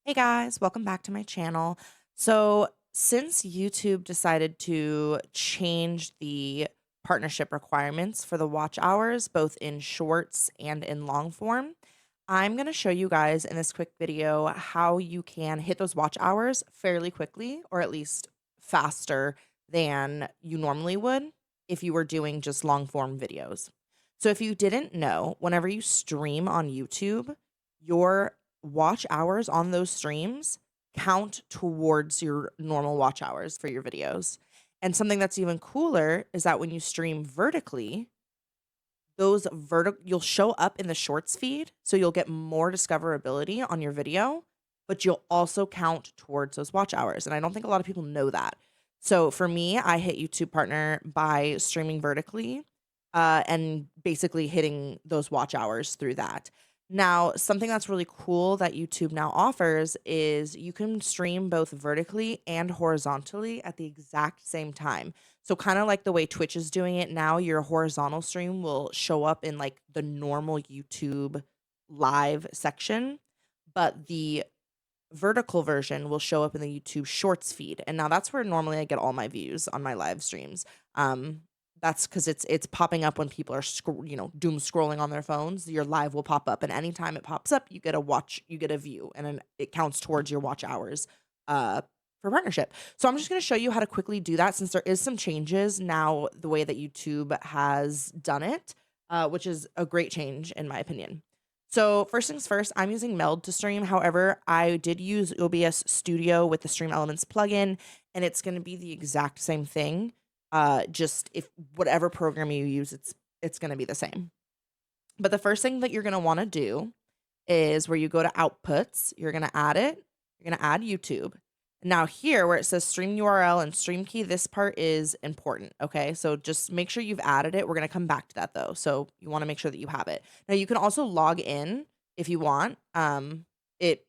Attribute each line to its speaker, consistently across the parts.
Speaker 1: Hey guys, welcome back to my channel. So, since YouTube decided to change the partnership requirements for the watch hours, both in shorts and in long form, I'm going to show you guys in this quick video how you can hit those watch hours fairly quickly, or at least faster than you normally would if you were doing just long form videos. So, if you didn't know, whenever you stream on YouTube, your watch hours on those streams count towards your normal watch hours for your videos. And something that's even cooler is that when you stream vertically, those you'll show up in the shorts feed, so you'll get more discoverability on your video, but you'll also count towards those watch hours. And I don't think a lot of people know that. So for me, I hit YouTube Partner by streaming vertically and basically hitting those watch hours through that. Now, something that's really cool that YouTube now offers is you can stream both vertically and horizontally at the exact same time. So kind of like the way Twitch is doing it now, your horizontal stream will show up in like the normal YouTube live section, but the vertical version will show up in the YouTube Shorts feed. And now that's where normally I get all my views on my live streams. That's because it's popping up when people are doom scrolling on their phones. Your live will pop up, and anytime it pops up, you get a view, and then it counts towards your watch hours for partnership. So I'm just going to show you how to quickly do that, since there is some changes now the way that YouTube has done it, which is a great change in my opinion. So first things first, I'm using Meld to stream. However, I did use OBS Studio with the Stream Elements plugin, and it's going to be the exact same thing. Just if whatever program you use, it's going to be the same. But the first thing that you're going to want to do is where you go to outputs, you're going to add it. You're going to add YouTube. Now here where it says stream URL and stream key, this part is important, okay? So just make sure you've added it. We're going to come back to that though. So you want to make sure that you have it. Now you can also log in if you want. It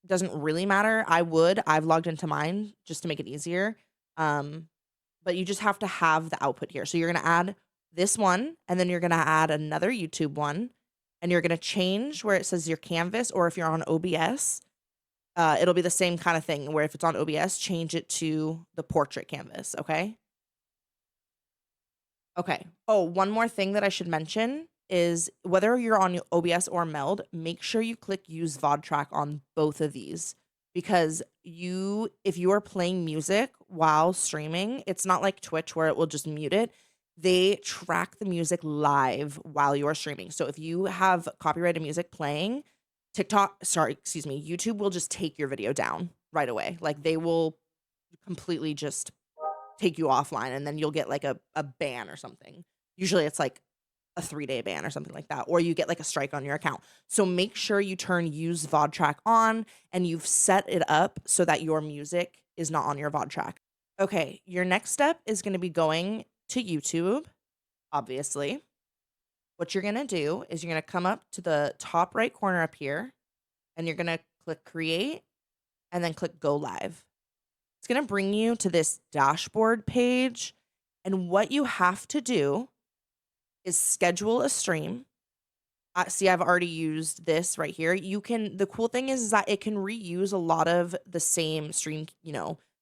Speaker 1: doesn't really matter. I've logged into mine just to make it easier. But you just have to have the output here. So you're going to add this one, and then you're going to add another YouTube one, and you're going to change where it says your canvas, or if you're on OBS, it'll be the same kind of thing where if it's on OBS, change it to the portrait canvas, okay? Okay. Oh, one more thing that I should mention is whether you're on OBS or Meld, make sure you click use VOD track on both of these, because if you are playing music while streaming, it's not like Twitch where it will just mute it. They track the music live while you are streaming. So if you have copyrighted music playing, YouTube will just take your video down right away. Like they will completely just take you offline, and then you'll get like a ban or something. Usually it's like a 3-day ban or something like that, or you get like a strike on your account. So make sure you turn use VOD track on and you've set it up so that your music is not on your VOD track. Okay, your next step is going to be going to YouTube, obviously. What you're going to do is you're going to come up to the top right corner up here, and you're going to click create and then click go live. It's going to bring you to this dashboard page. And what you have to do is schedule a stream. See, I've already used this right here. The cool thing is that it can reuse a lot of the same stream,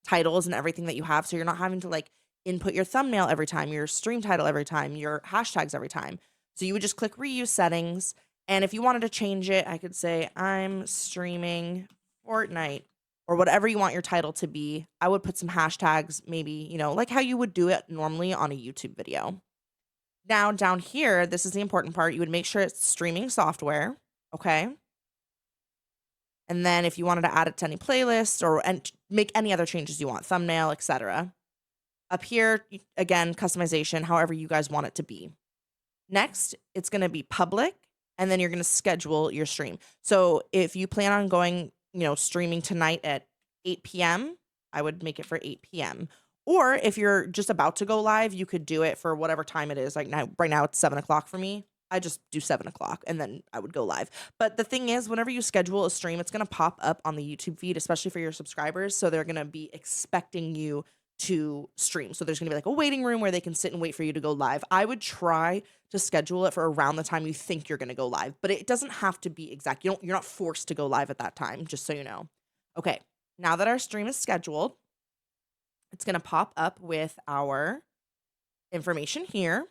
Speaker 1: titles and everything that you have. So you're not having to like input your thumbnail every time, your stream title every time, your hashtags every time. So you would just click reuse settings. And if you wanted to change it, I could say I'm streaming Fortnite or whatever you want your title to be. I would put some hashtags, maybe, like how you would do it normally on a YouTube video. Now down here, this is the important part. You would make sure it's streaming software, okay? And then if you wanted to add it to any playlist and make any other changes you want, thumbnail, etc. Up here, again, customization, however you guys want it to be. Next, it's going to be public, and then you're going to schedule your stream. So if you plan on going, streaming tonight at 8 p.m., I would make it for 8 p.m. Or if you're just about to go live, you could do it for whatever time it is. Like right now it's 7 o'clock for me. I just do 7 o'clock and then I would go live. But the thing is, whenever you schedule a stream, it's going to pop up on the YouTube feed, especially for your subscribers. So they're going to be expecting you to stream. So there's going to be like a waiting room where they can sit and wait for you to go live. I would try to schedule it for around the time you think you're going to go live, but it doesn't have to be exact. You're not forced to go live at that time, just so you know. Okay, now that our stream is scheduled, it's going to pop up with our information here.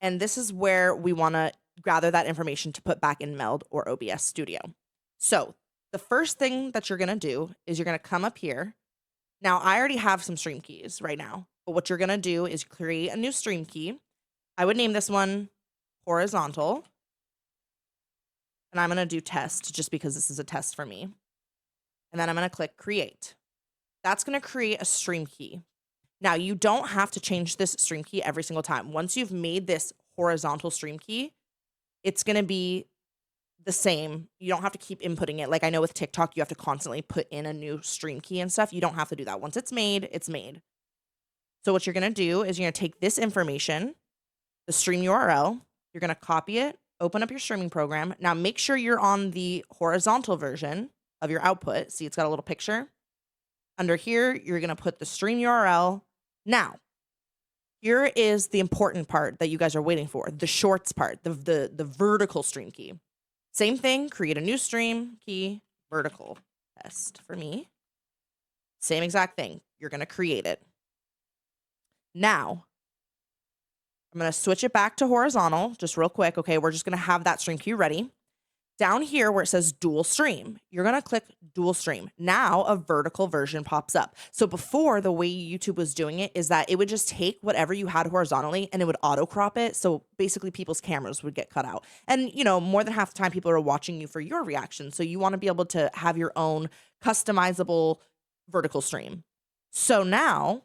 Speaker 1: And this is where we want to gather that information to put back in Meld or OBS Studio. So the first thing that you're going to do is you're going to come up here. Now, I already have some stream keys right now, but what you're going to do is create a new stream key. I would name this one horizontal, and I'm going to do test just because this is a test for me. And then I'm going to click create. That's going to create a stream key. Now, you don't have to change this stream key every single time. Once you've made this horizontal stream key, it's going to be the same. You don't have to keep inputting it. Like I know with TikTok, you have to constantly put in a new stream key and stuff. You don't have to do that. Once it's made, it's made. So what you're going to do is you're going to take this information, the stream URL, you're going to copy it, open up your streaming program. Now make sure you're on the horizontal version of your output. See, it's got a little picture. Under here, you're going to put the stream URL. Now, here is the important part that you guys are waiting for, the shorts part, the vertical stream key. Same thing, create a new stream key, vertical test for me. Same exact thing. You're going to create it. Now, I'm going to switch it back to horizontal just real quick. Okay, we're just going to have that stream key ready. Down here where it says dual stream, you're going to click dual stream. Now a vertical version pops up. So before, the way YouTube was doing it is that it would just take whatever you had horizontally and it would auto crop it. So basically people's cameras would get cut out. And you know, more than half the time people are watching you for your reaction. So you want to be able to have your own customizable vertical stream. So now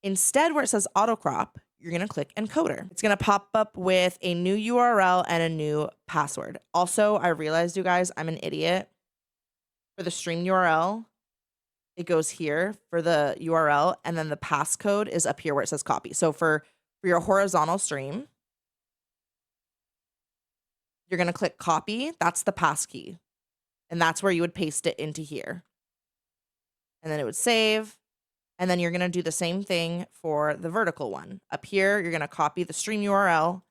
Speaker 1: instead where it says auto crop, you're going to click encoder. It's going to pop up with a new URL and a new password. Also, I realized, you guys, I'm an idiot. For the stream URL, it goes here for the URL, and then the passcode is up here where it says copy. So for your horizontal stream, you're going to click copy. That's the pass key. And that's where you would paste it into here. And then it would save. And then you're going to do the same thing for the vertical one. Up here, you're going to copy the stream URL,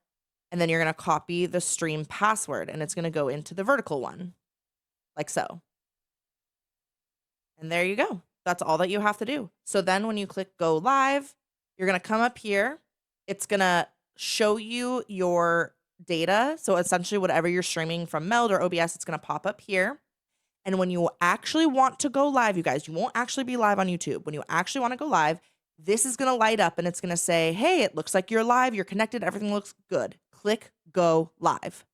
Speaker 1: and then you're going to copy the stream password, and it's going to go into the vertical one, like so. And there you go. That's all that you have to do. So then when you click go live, you're going to come up here. It's going to show you your data. So essentially whatever you're streaming from Meld or OBS, it's going to pop up here. And when you actually want to go live, you guys, you won't actually be live on YouTube. When you actually want to go live, this is going to light up and it's going to say, hey, it looks like you're live. You're connected. Everything looks good. Click go live.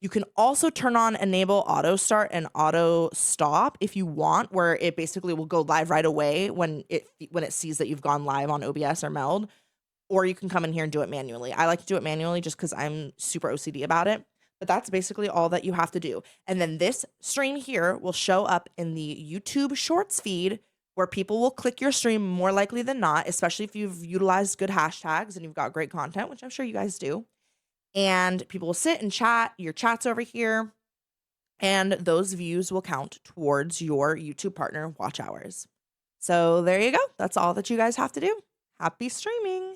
Speaker 1: You can also turn on enable auto start and auto stop if you want, where it basically will go live right away when it sees that you've gone live on OBS or Meld, or you can come in here and do it manually. I like to do it manually just because I'm super OCD about it. But that's basically all that you have to do. And then this stream here will show up in the YouTube Shorts feed where people will click your stream more likely than not, especially if you've utilized good hashtags and you've got great content, which I'm sure you guys do. And people will sit and chat. Your chat's over here. And those views will count towards your YouTube partner watch hours. So there you go. That's all that you guys have to do. Happy streaming.